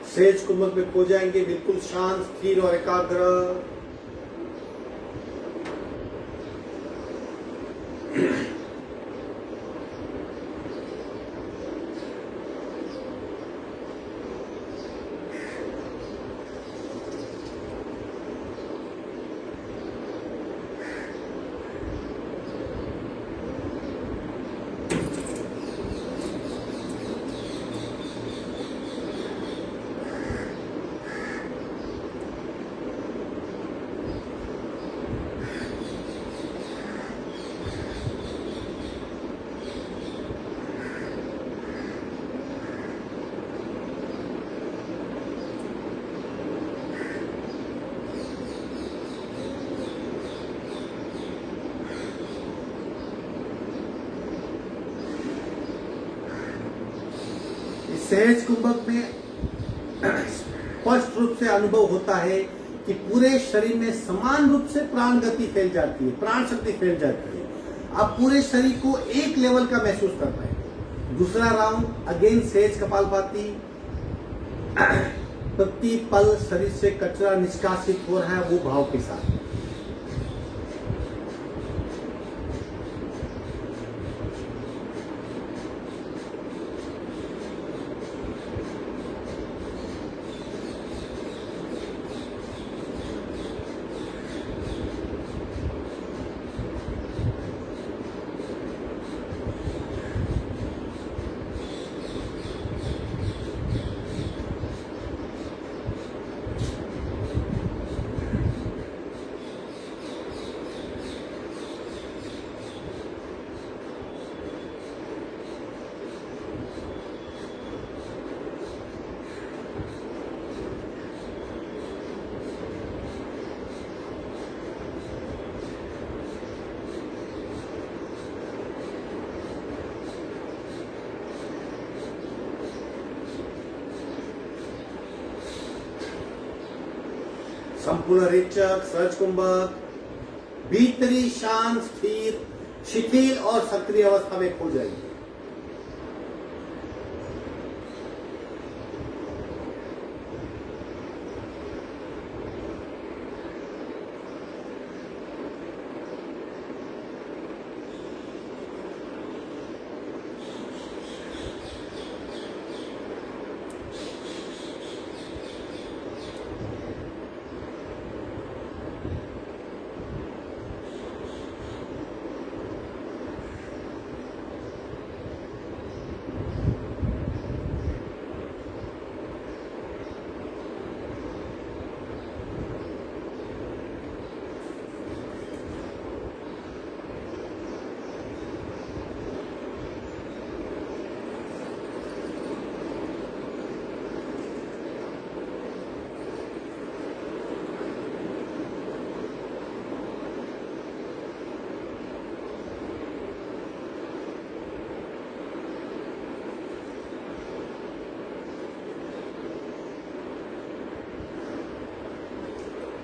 सहज कुंभक में खो जाएंगे, बिल्कुल शांत, स्थिर और एकाग्र। सहज कुंभक में स्पष्ट रूप से अनुभव होता है कि पूरे शरीर में समान रूप से प्राण गति फैल जाती है, प्राण शक्ति फैल जाती है। आप पूरे शरीर को एक लेवल का महसूस कर पाए। दूसरा राउंड अगेन सहज कपालभाति, प्रति पल शरीर से कचरा निष्कासित हो रहा है, वो भाव के साथ। संपूर्ण रेचक सहज कुंभक भीतरी शांत, स्थिर, शिथिल और सक्रिय अवस्था में खो जाएगी।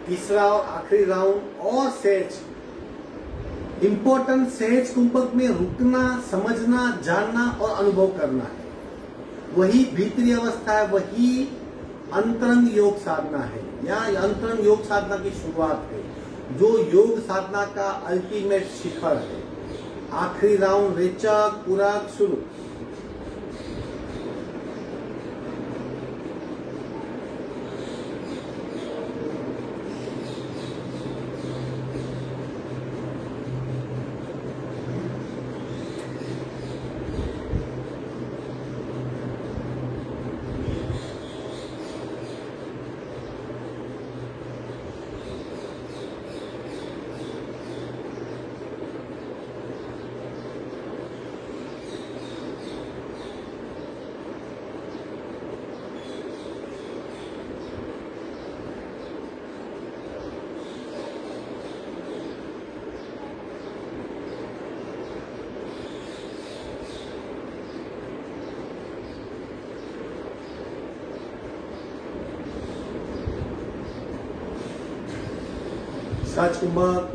तीसरा और आखिरी राउंड और सहज इंपॉर्टेंट सहज कुंभक में रुकना, समझना, जानना और अनुभव करना है। वही भीतरी अवस्था है, वही अंतरंग योग साधना है। यहाँ अंतरंग योग साधना की शुरुआत है, जो योग साधना का अल्टीमेट शिखर है। आखिरी राउंड रेचक पूरक शुरू। सहज कुंभक,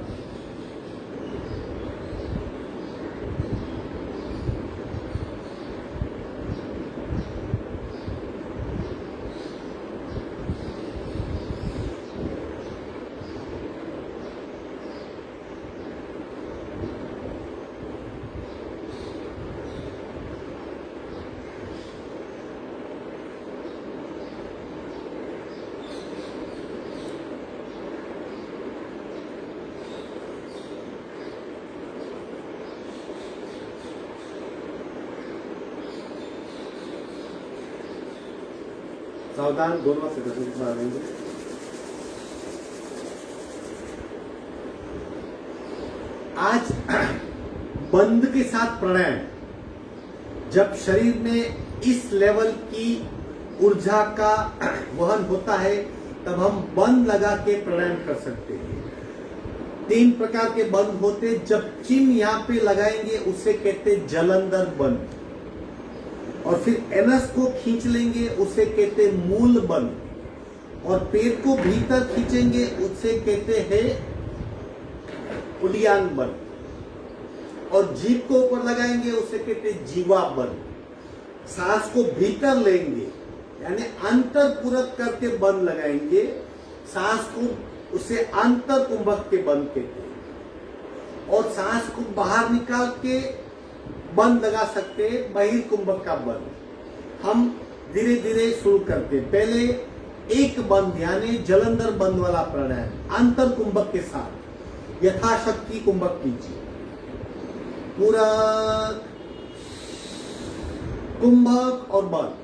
सावधान, दोनों से रहेंगे। आज बंद के साथ प्राणायाम, जब शरीर में इस लेवल की ऊर्जा का वहन होता है तब हम बंद लगा के प्राणायाम कर सकते हैं। 3 प्रकार के बंद होते, जब चिन्ह यहाँ पे लगाएंगे उसे कहते जलंधर बंद, और फिर एनस को खींच लेंगे उसे कहते मूल बंद, और पेट को भीतर खींचेंगे उसे कहते हैं उडियान बंद, और जीभ को ऊपर लगाएंगे उसे कहते जीवा बंद। सांस को भीतर लेंगे यानी अंतर पूरक करके बंद लगाएंगे, सांस को उसे अंतर कुंभक के बंद कहते हैं, और सांस को बाहर निकाल के बंद लगा सकते हैं, बहिर कुंभक का बंद। हम धीरे धीरे शुरू करते हैं। पहले एक बंद यानी जलंधर बंद वाला प्राणायाम अंतर कुंभक के साथ यथाशक्ति कुंभक कीजिए। पूरक, कुंभक और बंद।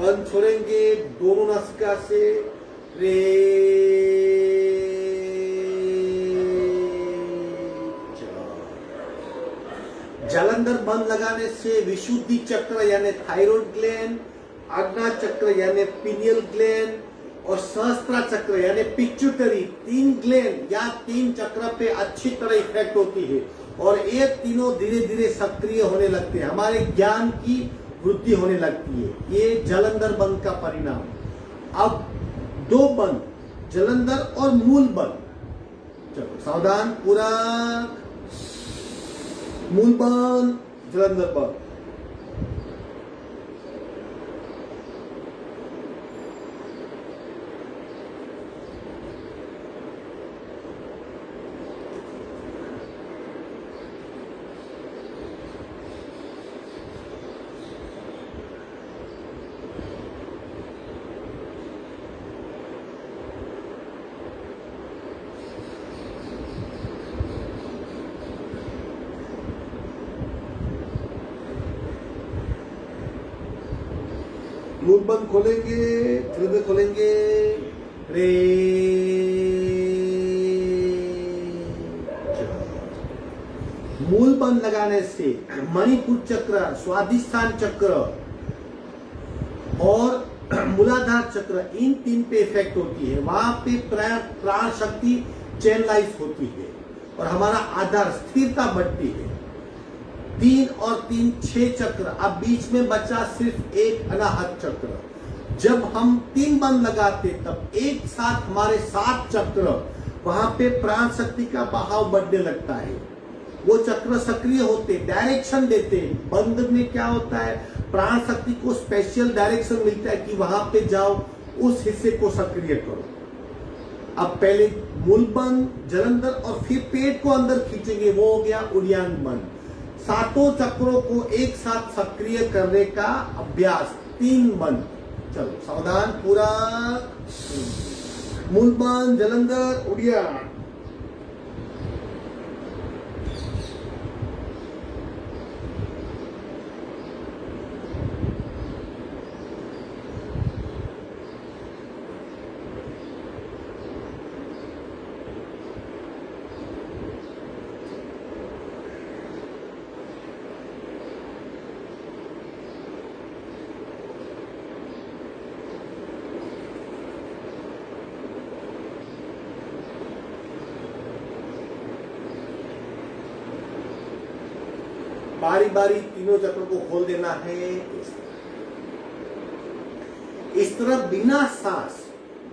बंद छोड़ेंगे दोनों नासिका से। रे जलंधर बंद लगाने से विशुद्धि चक्र यानी थायराइड ग्लैंड, आज्ञा चक्र यानी पिनियल ग्लैंड और सहस्त्रा चक्र यानी पिट्यूटरी, 3 ग्लैंड या 3 चक्र पे अच्छी तरह इफेक्ट होती है, और ये तीनों धीरे धीरे सक्रिय होने लगते हैं, हमारे ज्ञान की वृद्धि होने लगती है। ये जलंधर बंद का परिणाम। अब 2 बंद, जलंधर और मूल बंद। चलो सावधान, पूरक, मूल बंद, जलंधर बंद। मूल बंद खोलेंगे, धीरे खोलेंगे। रे मूल बंद लगाने से मणिपुर चक्र, स्वादिष्ठान चक्र और मूलाधार चक्र, इन तीन पे इफेक्ट होती है। वहां पे प्राण शक्ति चैनलाइज होती है और हमारा आधार स्थिरता बढ़ती है। 3 और 3 6 चक्र, अब बीच में बचा सिर्फ एक अनाहत चक्र। जब हम 3 बंद लगाते तब एक साथ हमारे 7 चक्र, वहां पे प्राण शक्ति का बहाव बढ़ने लगता है। वो चक्र सक्रिय होते, डायरेक्शन देते। बंद में क्या होता है, प्राण शक्ति को स्पेशल डायरेक्शन मिलता है कि वहां पे जाओ, उस हिस्से को सक्रिय करो। अब पहले मूल बंद, जलंधर और फिर पेट को अंदर खींचेंगे, वो हो गया उड़ियान बंद। 7 चक्रों को एक साथ सक्रिय करने का अभ्यास। 3 बंद, चलो सावधान, पूरा मूल बंद, जलंधर, उड़ियान। बारी बारी तीनों चक्रों को खोल देना है। इस तरह बिना सांस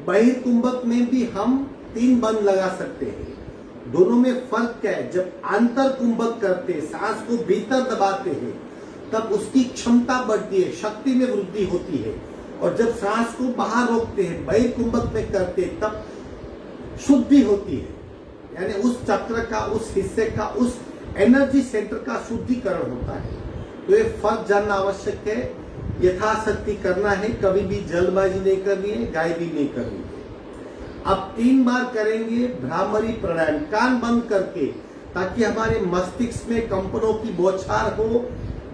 बहिर्कुंभक में भी हम 3 बंद लगा सकते हैं। दोनों में फर्क क्या है, जब आंतर कुंभक करते, सांस को भीतर दबाते हैं, तब उसकी क्षमता बढ़ती है, शक्ति में वृद्धि होती है। और जब सांस को बाहर रोकते हैं, बहिर्कुंभक में करते, तब शुद्धि होती है। यानी उस चक्र का, उस हिस्से का, उस एनर्जी सेंटर का शुद्धिकरण होता है। तो ये फर्क जानना आवश्यक है। यथाशक्ति करना है, कभी भी जल्दबाजी नहीं करनी है, गायबी नहीं करनी है। अब 3 बार करेंगे भ्रामरी प्राणायाम, कान बंद करके, ताकि हमारे मस्तिष्क में कंपनों की बौछार हो,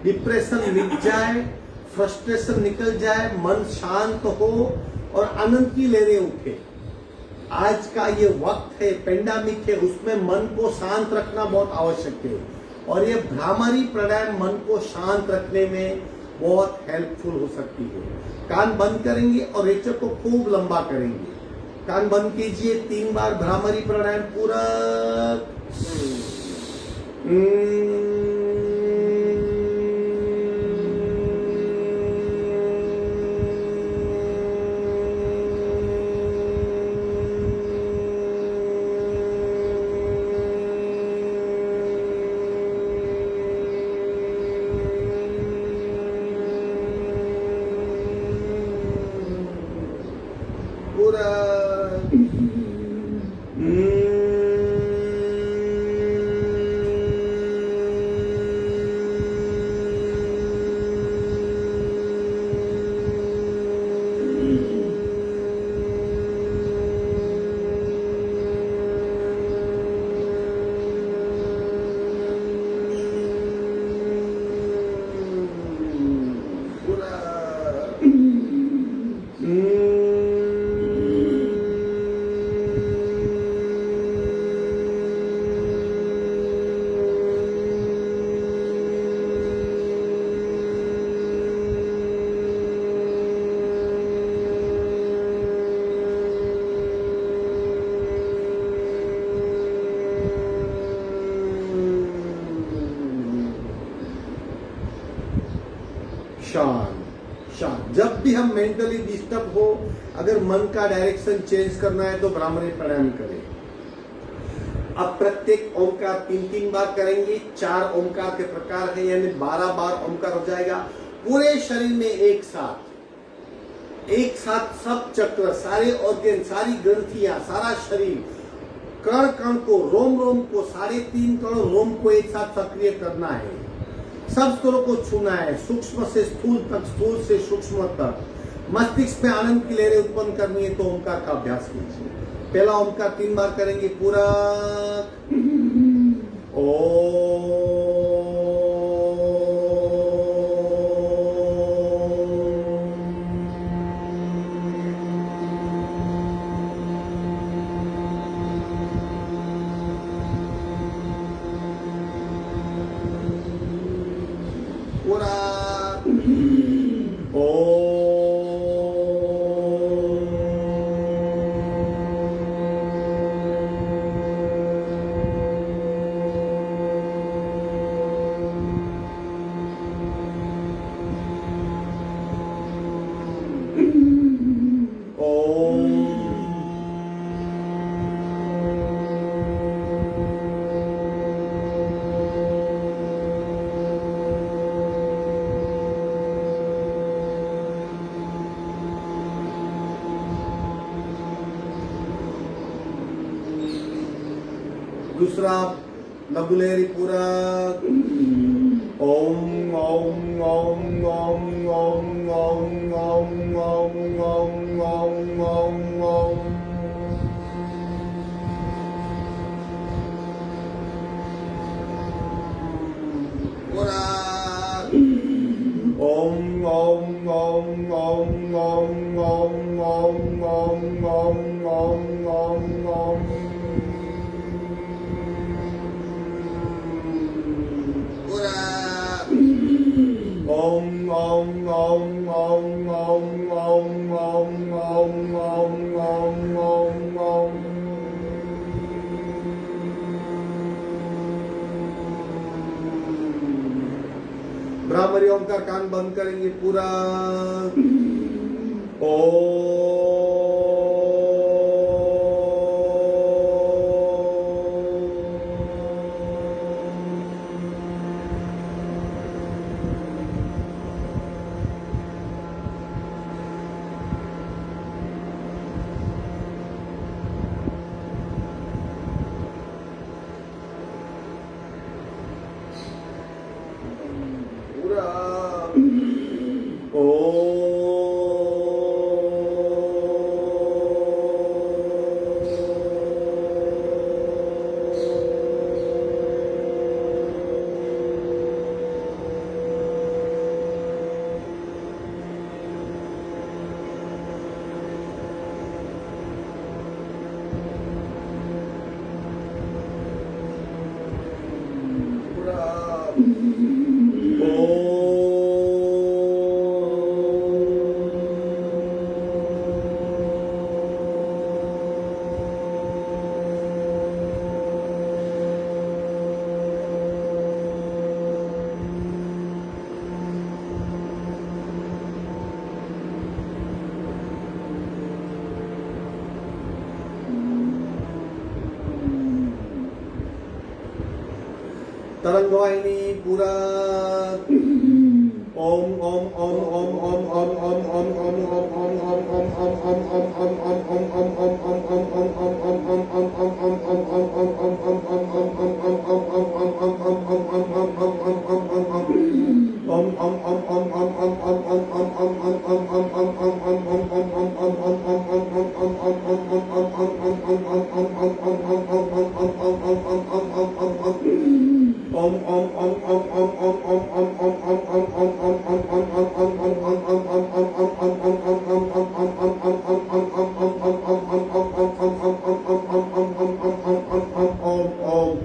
डिप्रेशन मिट जाए, फ्रस्ट्रेशन निकल जाए, मन शांत हो और आनंद की लहरें उठे। आज का ये वक्त है, पेंडेमिक है, उसमें मन को शांत रखना बहुत आवश्यक है। और ये भ्रामरी प्राणायाम मन को शांत रखने में बहुत हेल्पफुल हो सकती है। कान बंद करेंगे और रेचक को खूब लंबा करेंगे। कान बंद कीजिए, 3 बार भ्रामरी प्राणायाम पूरा। शांत शांत। जब भी हम मेंटली डिस्टर्ब हो, अगर मन का डायरेक्शन चेंज करना है तो भ्रामरी प्राणायाम करें। अब प्रत्येक ओमकार 3-3 बार करेंगे। 4 ओमकार के प्रकार है, यानी 12 बार ओमकार हो जाएगा पूरे शरीर में एक साथ सब चक्र, सारे ऑर्गन, सारी ग्रंथियां, सारा शरीर, कण कण को, रोम रोम को, 3.5 करोड़ रोम को एक साथ सक्रिय करना है। सब स्तरों को छूना है, सूक्ष्म से स्थूल तक, स्थूल से सूक्ष्म तक। मस्तिष्क में आनंद की लहरें उत्पन्न करनी है तो ओमकार का अभ्यास कीजिए। पहला ओमकार 3 बार करेंगे पूरा। ओ दूसरा लघु लहरी पूरक ओम ओम ओम ओम ओम ओम ओम ओम ओम ओम ओम ओम पूरक Om Om Om Om Om Om Om Om Om Om Om Om Om Om Om Om Om Om Om Om Om Om Om Om bhramari ओंकार कान बंद करेंगे पूरा तरंगवाहिनी पूरा ओम ओम ओम ओम ओम ओम ओम ओम ओम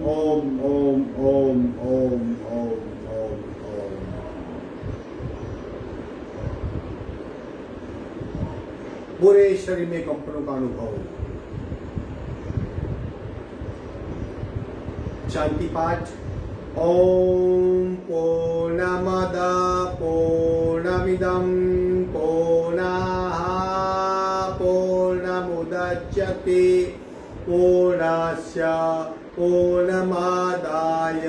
ओम ओम ओम ओम ओम पूरे शरीर में कंपनों का अनुभव। शांति पाठ ओम पूर्णमद पूर्णमिदं पूर्णाः पूर्णमुदच्यते पूर्णस्य पूर्णमादाय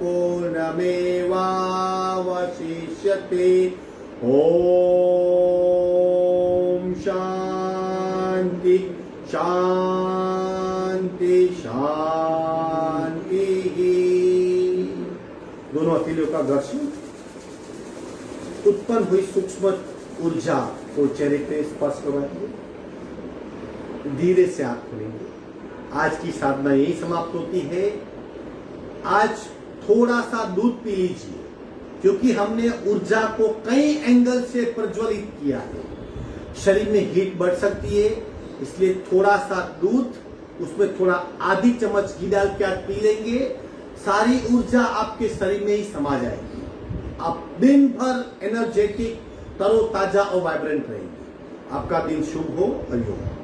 पूर्णमेवावशिष्यते। ओम शांति शांति शांति। दोनों हथेलियों का घर्षण, उत्पन्न हुई सूक्ष्म ऊर्जा को चेहरे पे स्पर्श करवाएंगे, धीरे से आंख खोलेंगे। आज की साधना यही समाप्त होती है। आज थोड़ा सा दूध पी लीजिए, क्योंकि हमने ऊर्जा को कई एंगल से प्रज्वलित किया है। शरीर में हीट बढ़ सकती है, इसलिए थोड़ा सा दूध, उसमें थोड़ा आधी चम्मच घी डाल के आप पी लेंगे, सारी ऊर्जा आपके शरीर में ही समा जाएगी। आप दिन भर एनर्जेटिक, तरोताजा और वाइब्रेंट रहेंगे। आपका दिन शुभ हो। हरिओम।